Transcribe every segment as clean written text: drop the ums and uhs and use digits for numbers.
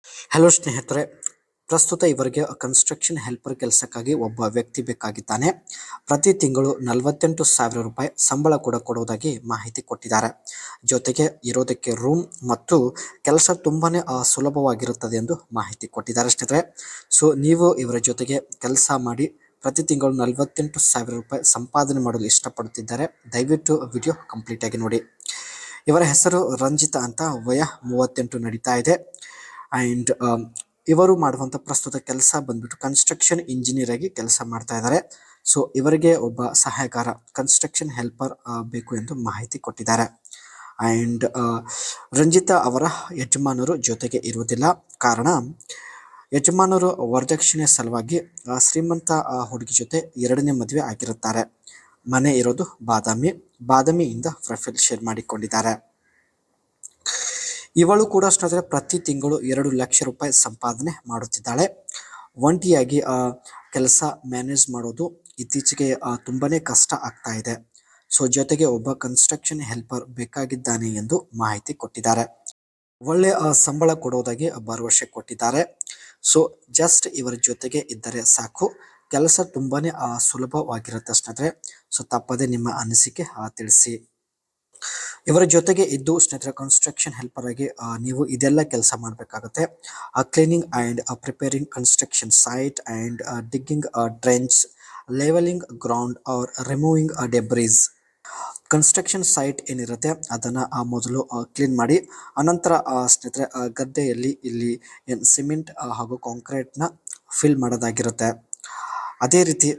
Hello ಸ್ನೇಹಿತರೆ, ಪ್ರಸ್ತುತ ಇವರಿಗೆ ಕನ್ಸ್ಟ್ರಕ್ಷನ್ ಹೆಲ್ಪರ್ ಕೆಲಸಕ್ಕಾಗಿ ಒಬ್ಬ ವ್ಯಕ್ತಿ ಬೇಕಾಗಿದ್ದಾನೆ. ಪ್ರತಿ ತಿಂಗಳು 48,000 ರೂಪಾಯಿ ಸಂಬಳ ಕೂಡ ಕೊಡುವುದಾಗಿ ಮಾಹಿತಿ ಕೊಟ್ಟಿದ್ದಾರೆ. ಜೊತೆಗೆ ಇರೋದಕ್ಕೆ ರೂಮ್ ಮತ್ತು ಕೆಲಸ ತುಂಬಾನೇ ಸುಲಭವಾಗಿರುತ್ತದೆ ಎಂದು ಮಾಹಿತಿ ಕೊಟ್ಟಿದ್ದಾರೆ ಸ್ನೇಹಿತರೆ. ಸೊ ನೀವು ಇವರ ಜೊತೆಗೆ ಕೆಲಸ ಮಾಡಿ ಪ್ರತಿ ತಿಂಗಳು 48,000 ರೂಪಾಯಿ ಸಂಪಾದನೆ ಮಾಡಲು ಇಷ್ಟಪಡುತ್ತಿದ್ದಾರೆ. ದಯವಿಟ್ಟು ವಿಡಿಯೋ ಕಂಪ್ಲೀಟ್ ಆಗಿ ನೋಡಿ. ಇವರ ಹೆಸರು ರಂಜಿತಾ ಅಂತ, ವಯ 38 ನಡೀತಾ ಇದೆ. ಆ್ಯಂಡ್ ಇವರು ಮಾಡುವಂಥ ಪ್ರಸ್ತುತ ಕೆಲಸ ಬಂದ್ಬಿಟ್ಟು ಕನ್ಸ್ಟ್ರಕ್ಷನ್ ಇಂಜಿನಿಯರ್ ಆಗಿ ಕೆಲಸ ಮಾಡ್ತಾ ಇದ್ದಾರೆ. ಸೊ ಇವರಿಗೆ ಒಬ್ಬ ಸಹಾಯಕಾರ ಕನ್ಸ್ಟ್ರಕ್ಷನ್ ಹೆಲ್ಪರ್ ಬೇಕು ಎಂದು ಮಾಹಿತಿ ಕೊಟ್ಟಿದ್ದಾರೆ. ಆ್ಯಂಡ್ ರಂಜಿತಾ ಅವರ ಯಜಮಾನರು ಜೊತೆಗೆ ಇರುವುದಿಲ್ಲ. ಕಾರಣ, ಯಜಮಾನರು ವರದಕ್ಷಿಣೆ ಸಲುವಾಗಿ ಶ್ರೀಮಂತ ಹುಡುಗಿ ಜೊತೆ 2ನೇ ಮದುವೆ ಆಗಿರುತ್ತಾರೆ. ಮನೆ ಇರೋದು ಬಾದಾಮಿಯಿಂದ ಪ್ರೊಫೈಲ್ ಶೇರ್ ಮಾಡಿಕೊಂಡಿದ್ದಾರೆ. ಇವಳು ಕೂಡ ಸ್ನೇಹಿತರೆ ಪ್ರತಿ ತಿಂಗಳು 2 ಲಕ್ಷ ರೂಪಾಯಿ ಸಂಪಾದನೆ ಮಾಡುತ್ತಿದ್ದಾಳೆ. ಒಂಟಿಯಾಗಿ ಕೆಲಸ ಮ್ಯಾನೇಜ್ ಮಾಡೋದು ಇತ್ತೀಚೆಗೆ ತುಂಬಾನೇ ಕಷ್ಟ ಆಗ್ತಾ ಇದೆ. ಸೊ ಜೊತೆಗೆ ಒಬ್ಬ ಕನ್ಸ್ಟ್ರಕ್ಷನ್ ಹೆಲ್ಪರ್ ಬೇಕಾಗಿದ್ದಾನೆ ಎಂದು ಮಾಹಿತಿ ಕೊಟ್ಟಿದ್ದಾರೆ. ಒಳ್ಳೆ ಸಂಬಳ ಕೊಡೋದಾಗಿ ಭರವಸೆ ಕೊಟ್ಟಿದ್ದಾರೆ. ಸೊ ಜಸ್ಟ್ ಇವರ ಜೊತೆಗೆ ಇದ್ದರೆ ಸಾಕು, ಕೆಲಸ ತುಂಬಾನೇ ಸುಲಭವಾಗಿರುತ್ತೆ ಸ್ನೇಹಿತರೆ. ಸೊ ತಪ್ಪದೆ ನಿಮ್ಮ ಅನಿಸಿಕೆ ತಿಳಿಸಿ. ಇವರ ಜೊತೆಗೆ ಇದ್ದು ಸ್ನೇಹಿತರೆ ಕನ್ಸ್ಟ್ರಕ್ಷನ್ ಹೆಲ್ಪರ್ ಆಗಿ ನೀವು ಇದೆಲ್ಲ ಕೆಲಸ ಮಾಡಬೇಕಾಗುತ್ತೆ. Cleaning and preparing construction site and digging trench, levelling ground or removing debris. Construction site ಏನಿರುತ್ತೆ ಅದನ್ನು ಮೊದಲು ಕ್ಲೀನ್ ಮಾಡಿ, ಅನಂತರ ಸ್ನೇಹಿತರೆ ಗದ್ದೆಯಲ್ಲಿ ಇಲ್ಲಿ ಸಿಮೆಂಟ್ ಹಾಗೂ ಕಾಂಕ್ರೀಟ್ನ ಫಿಲ್ ಮಾಡೋದಾಗಿರುತ್ತೆ. ಅದೇ ರೀತಿ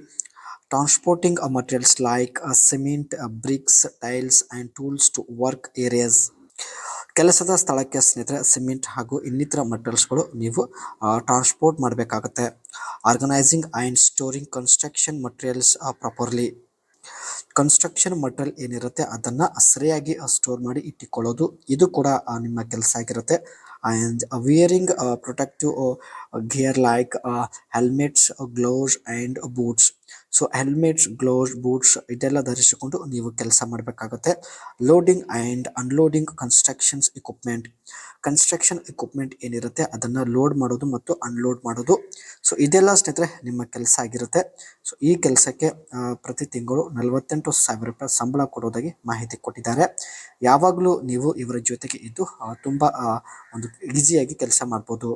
transporting materials like cement, bricks, tiles and tools to work areas. ಕೆಲಸದ ಸ್ಥಳಕ್ಕೆ ಸ್ನೇಹಿತರೆ ಸಿಮೆಂಟ್ ಹಾಗೂ ಇನ್ನಿತರ ಮಟೀರಿಯಲ್ಸ್ಗಳು ನೀವು ಟ್ರಾನ್ಸ್ಪೋರ್ಟ್ ಮಾಡಬೇಕಾಗುತ್ತೆ. Organising and storing construction materials properly. Construction material ಏನಿರುತ್ತೆ ಅದನ್ನು ಸರಿಯಾಗಿ ಸ್ಟೋರ್ ಮಾಡಿ ಇಟ್ಟುಕೊಳ್ಳೋದು, ಇದು ಕೂಡ ನಿಮ್ಮ ಕೆಲಸ ಆಗಿರುತ್ತೆ. And wearing protective gear like helmets, gloves and boots. So helmets, gloves, boots ಇದೆಲ್ಲ ಧರಿಸಿಕೊಂಡು ನೀವು ಕೆಲಸ ಮಾಡಬೇಕಾಗುತ್ತೆ. Loading and unloading constructions equipment. Construction equipment ಏನಿರುತ್ತೆ ಅದನ್ನು ಲೋಡ್ ಮಾಡೋದು ಮತ್ತು ಅನ್ಲೋಡ್ ಮಾಡೋದು. ಸೊ ಇದೆಲ್ಲ ಸ್ನೇಹಿತರೆ ನಿಮ್ಮ ಕೆಲಸ ಆಗಿರುತ್ತೆ. ಸೊ ಈ ಕೆಲಸಕ್ಕೆ ಪ್ರತಿ ತಿಂಗಳು 48,000 ರೂಪಾಯಿ ಸಂಬಳ ಕೊಡೋದಾಗಿ ಮಾಹಿತಿ ಕೊಟ್ಟಿದ್ದಾರೆ. ಯಾವಾಗಲೂ ನೀವು ಇವರ ಜೊತೆಗೆ ಇದ್ದು ತುಂಬ ಒಂದು ಈಸಿಯಾಗಿ ಕೆಲಸ ಮಾಡ್ಬೋದು.